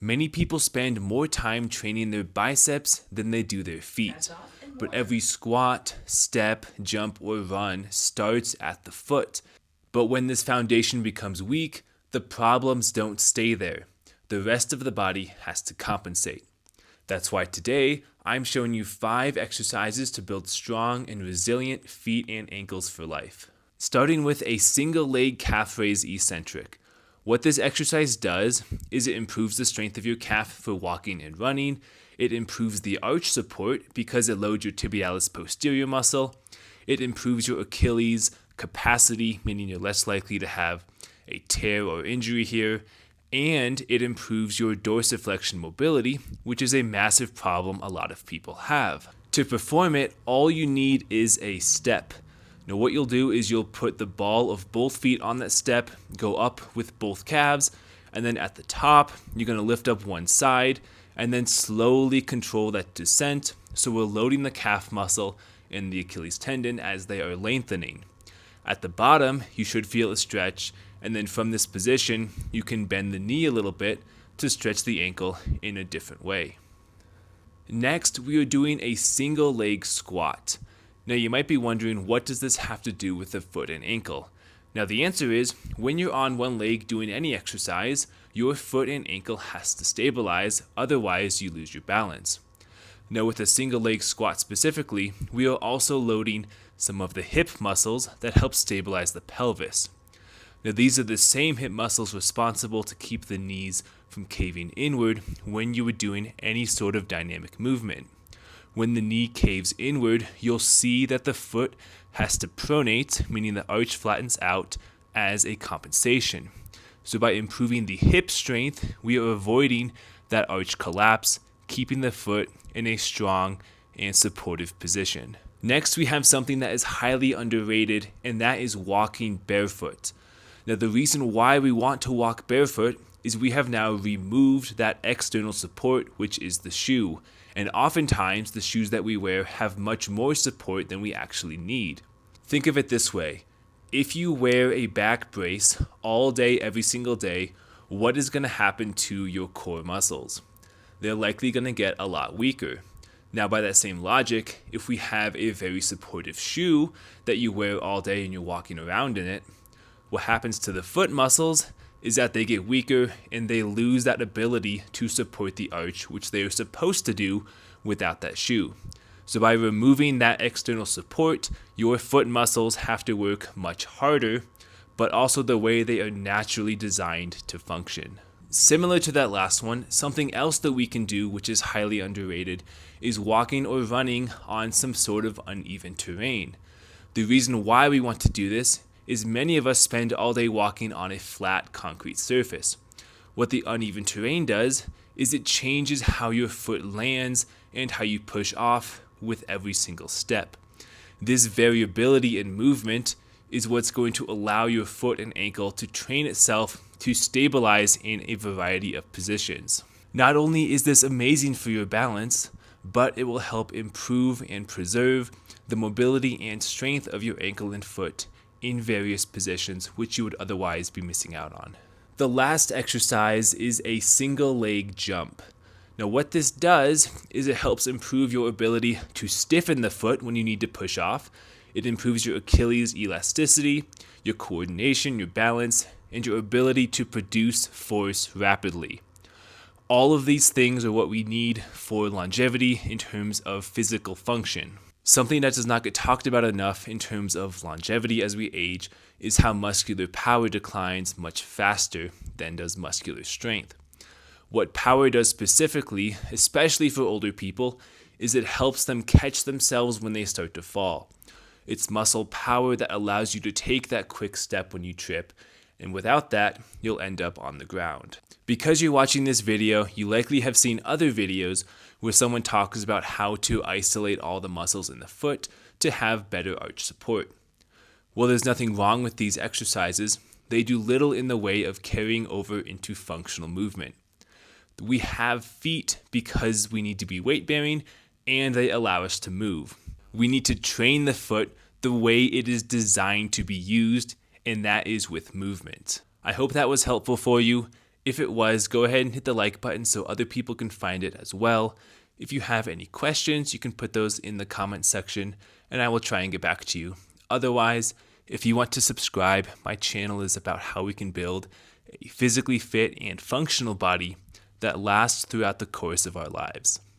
Many people spend more time training their biceps than they do their feet. But every squat, step, jump, or run starts at the foot. But when this foundation becomes weak, the problems don't stay there. The rest of the body has to compensate. That's why today I'm showing you 5 exercises to build strong and resilient feet and ankles for life. Starting with a single leg calf raise eccentric. What this exercise does is it improves the strength of your calf for walking and running. It improves the arch support because it loads your tibialis posterior muscle. It improves your Achilles capacity, meaning you're less likely to have a tear or injury here. And it improves your dorsiflexion mobility, which is a massive problem a lot of people have. To perform it, all you need is a step. Now what you'll do is you'll put the ball of both feet on that step, go up with both calves, and then at the top, you're going to lift up one side, and then slowly control that descent. So we're loading the calf muscle and the Achilles tendon as they are lengthening. At the bottom, you should feel a stretch, and then from this position, you can bend the knee a little bit to stretch the ankle in a different way. Next, we are doing a single leg squat. Now you might be wondering, what does this have to do with the foot and ankle? Now the answer is, when you're on one leg doing any exercise, your foot and ankle has to stabilize, otherwise you lose your balance. Now with a single leg squat specifically, we are also loading some of the hip muscles that help stabilize the pelvis. Now these are the same hip muscles responsible to keep the knees from caving inward when you are doing any sort of dynamic movement. When the knee caves inward, you'll see that the foot has to pronate, meaning the arch flattens out, as a compensation. So by improving the hip strength, we are avoiding that arch collapse, keeping the foot in a strong and supportive position. Next, we have something that is highly underrated, and that is walking barefoot. Now, the reason why we want to walk barefoot is we have now removed that external support, which is the shoe. And oftentimes, the shoes that we wear have much more support than we actually need. Think of it this way. If you wear a back brace all day, every single day, what is going to happen to your core muscles? They're likely going to get a lot weaker. Now, by that same logic, if we have a very supportive shoe that you wear all day and you're walking around in it, what happens to the foot muscles is that they get weaker and they lose that ability to support the arch, which they are supposed to do without that shoe. So by removing that external support, your foot muscles have to work much harder, but also the way they are naturally designed to function. Similar to that last one, something else that we can do, which is highly underrated, is walking or running on some sort of uneven terrain. The reason why we want to do this is many of us spend all day walking on a flat concrete surface. What the uneven terrain does is it changes how your foot lands and how you push off with every single step. This variability in movement is what's going to allow your foot and ankle to train itself to stabilize in a variety of positions. Not only is this amazing for your balance, but it will help improve and preserve the mobility and strength of your ankle and foot in various positions which you would otherwise be missing out on. The last exercise is a single leg jump. Now what this does is it helps improve your ability to stiffen the foot when you need to push off. It improves your Achilles elasticity, your coordination, your balance, and your ability to produce force rapidly. All of these things are what we need for longevity in terms of physical function. Something that does not get talked about enough in terms of longevity as we age is how muscular power declines much faster than does muscular strength. What power does specifically, especially for older people, is it helps them catch themselves when they start to fall. It's muscle power that allows you to take that quick step when you trip, and without that, you'll end up on the ground. Because you're watching this video, you likely have seen other videos where someone talks about how to isolate all the muscles in the foot to have better arch support. Well, there's nothing wrong with these exercises. They do little in the way of carrying over into functional movement. We have feet because we need to be weight bearing and they allow us to move. We need to train the foot the way it is designed to be used, and that is with movement. I hope that was helpful for you. If it was, go ahead and hit the like button so other people can find it as well. If you have any questions, you can put those in the comment section and I will try and get back to you. Otherwise, if you want to subscribe, my channel is about how we can build a physically fit and functional body that lasts throughout the course of our lives.